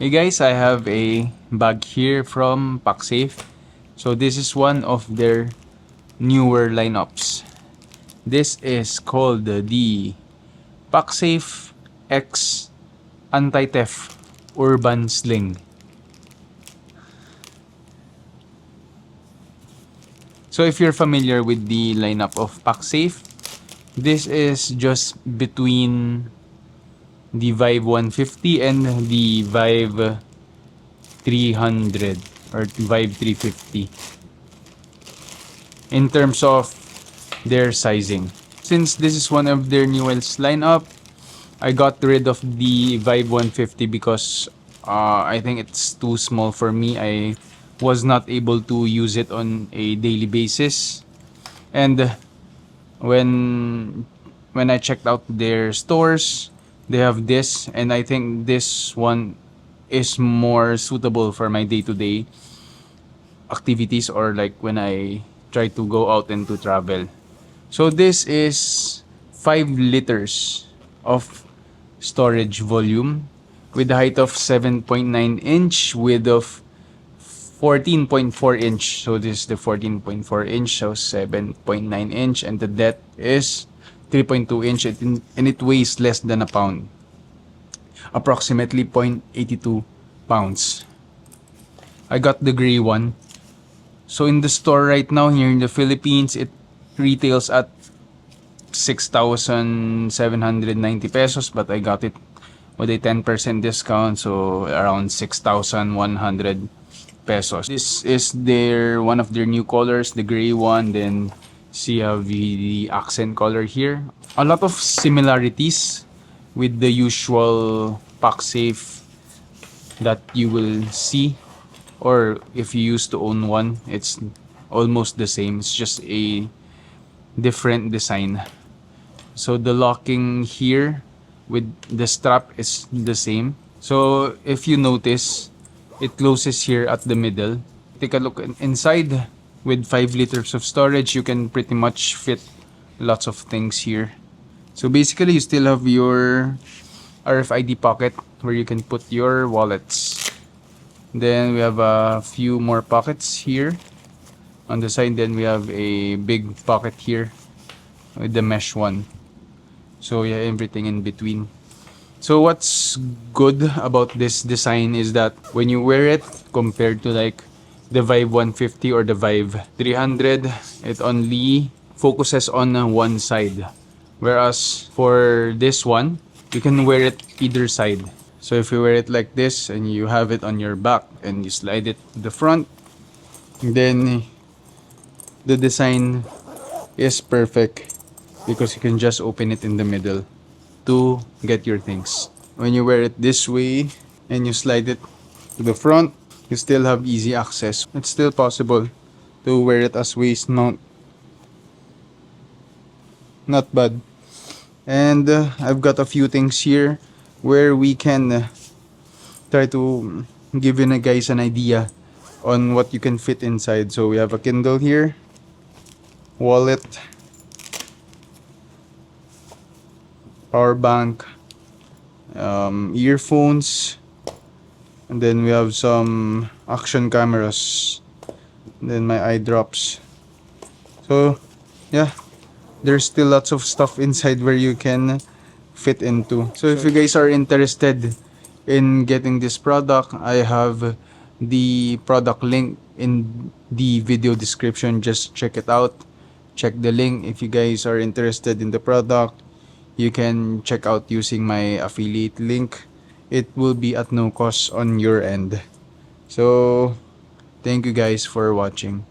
Hey guys, I have a bag here from Pacsafe. So this is one of their newer lineups. This is called the Pacsafe X Anti-Theft Urban Sling. So if you're familiar with the lineup of Pacsafe, this is just between the Vive 150 and the Vive 300 or Vive 350 in terms of their sizing. Since this is one of their newest lineup, I got rid of the Vive 150 because I think it's too small for me. I was not able to use it on a daily basis, and when I checked out their stores, they have this, and I think this one is more suitable for my day-to-day activities, or like when I try to go out and to travel. So this is 5 liters of storage volume with a height of 7.9 inch, width of 14.4 inch. So this is the 14.4 inch, so 7.9 inch, and the depth is 3.2 inch, and it weighs less than a pound, approximately 0.82 pounds. I got the gray one. So in the store right now here in the Philippines, it retails at 6,790 pesos, but I got it with a 10% discount, so around 6,100 pesos. This is one of their new colors, the gray one. Then see the accent color here. A lot of similarities with the usual Pacsafe that you will see, or if you used to own one, it's almost the same. It's just a different design. So the locking here with the strap is the same. So if you notice, it closes here at the middle. Take a look inside. With 5 liters of storage, you can pretty much fit lots of things here. So basically, you still have your RFID pocket where you can put your wallets. Then we have a few more pockets here on the side. Then we have a big pocket here with the mesh one. So yeah, everything in between. So what's good about this design is that when you wear it, compared to like the Vive 150 or the Vive 300, it only focuses on one side. Whereas for this one, you can wear it either side. So if you wear it like this and you have it on your back and you slide it to the front, then the design is perfect because you can just open it in the middle to get your things. When you wear it this way and you slide it to the front, you still have easy access. It's still possible to wear it as waist mount. Not bad. And I've got a few things here where we can try to give you guys an idea on what you can fit inside. So we have a Kindle here, wallet, power bank, earphones, and then we have some action cameras, and then my eye drops. So yeah, there's still lots of stuff inside where you can fit into. So if you guys are interested in getting this product, I have the product link in the video description. Just check it out. Check the link if you guys are interested in the product. You can check out using my affiliate link. It will be at no cost on your end. So thank you guys for watching.